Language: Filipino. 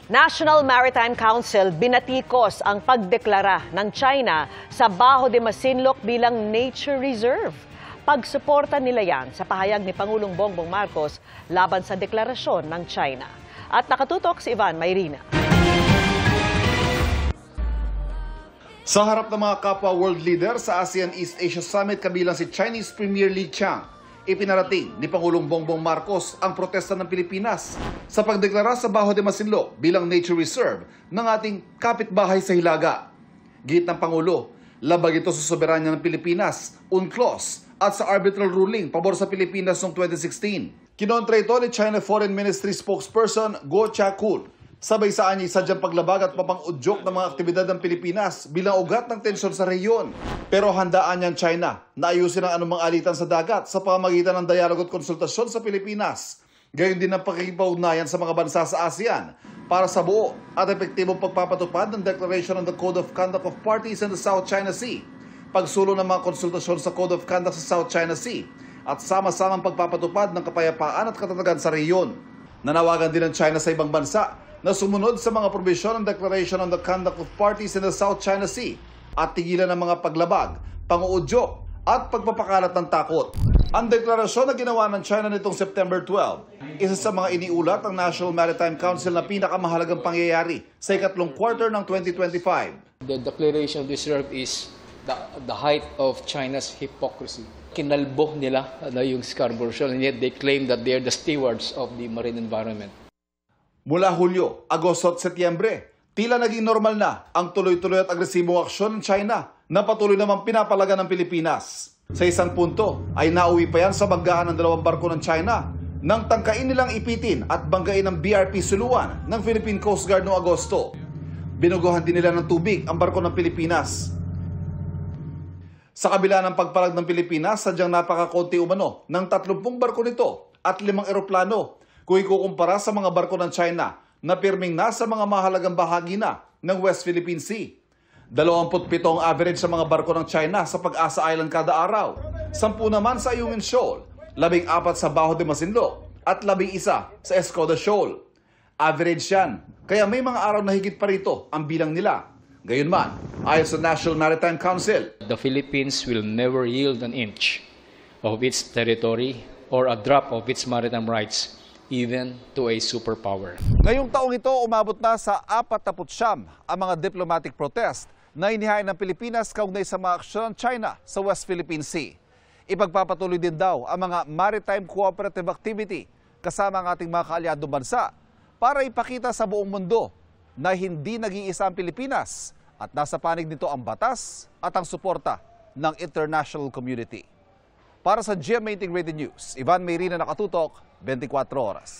National Maritime Council binatikos ang pagdeklara ng China sa Bajo de Masinloc bilang nature reserve. Pagsuporta nila yan sa pahayag ni Pangulong Bongbong Marcos laban sa deklarasyon ng China. At nakatutok si Ivan Mayrina. Sa harap ng mga kapwa world leader sa ASEAN East Asia Summit kabilang si Chinese Premier Li Qiang, ipinarating ni Pangulong Bongbong Marcos ang protesta ng Pilipinas sa pagdeklara sa Bajo de Masinloc bilang nature reserve ng ating kapitbahay sa Hilaga. Git ng Pangulo, labag ito sa soberanya ng Pilipinas, UNCLOS at sa arbitral ruling pabor sa Pilipinas noong 2016. Kinontra ito ni China Foreign Ministry spokesperson Guo Jiakun. Sabay sa niya sadyang paglabag at papang-udyok ng mga aktibidad ng Pilipinas bilang ugat ng tensyon sa rehiyon. Pero handaan niyan China na ayusin ang anumang alitan sa dagat sa pamamagitan ng dialogo at konsultasyon sa Pilipinas. Gayon din ang pakikipag-ugnayan sa mga bansa sa ASEAN para sa buo at epektibong pagpapatupad ng Declaration on the Code of Conduct of Parties in the South China Sea, pagsulong ng mga konsultasyon sa Code of Conduct sa South China Sea, at sama-samang pagpapatupad ng kapayapaan at katatagan sa rehiyon. Nanawagan din ng China sa ibang bansa na sumunod sa mga probisyon ng Declaration on the Conduct of Parties in the South China Sea at tigilan ng mga paglabag, pang-uudyok at pagpapakalat ng takot. Ang deklarasyon na ginawa ng China nitong September 12, isa sa mga iniulat ng National Maritime Council na pinakamahalagang pangyayari sa ikatlong quarter ng 2025. The Declaration of Reserve is the height of China's hypocrisy. Kinalbo nila yung Scarborough Shoal, and yet they claim that they are the stewards of the marine environment. Mula Hulyo, Agosto at Setyembre, tila naging normal na ang tuloy-tuloy at agresibong aksyon ng China na patuloy namang pinapalaga ng Pilipinas. Sa isang punto ay nauwi pa yan sa banggaan ng dalawang barko ng China nang tangkain nilang ipitin at banggain ng BRP Suluan ng Philippine Coast Guard noong Agosto. Binuguhan din nila ng tubig ang barko ng Pilipinas. Sa kabila ng pagpalag ng Pilipinas, sadyang napakakunti umano ng 30 barko nito at 5 eroplano kung ikukumpara sa mga barko ng China na pirming nasa mga mahalagang bahagi na ng West Philippine Sea. 27 ang average sa mga barko ng China sa Pag-asa Island kada araw, 10 naman sa Ayungin Shoal, 14 sa Bajo de Masinloc at 11 sa Escoda Shoal. Average yan, kaya may mga araw na higit pa rito ang bilang nila. Gayunman, ayon sa National Maritime Council, The Philippines will never yield an inch of its territory or a drop of its maritime rights even to a superpower. Ngayong taong ito, umabot na sa 49 ang mga diplomatic protest na inihain ng Pilipinas kaugnay sa mga aksyon ng China sa West Philippine Sea. Ipagpapatuloy din daw ang mga maritime cooperative activity kasama ang ating mga kaalyadong bansa para ipakita sa buong mundo na hindi nag-iisa ang Pilipinas at nasa panig nito ang batas at ang suporta ng international community. Para sa GMA Integrated News, Ivan Mayrina, nakatutok, 24 oras.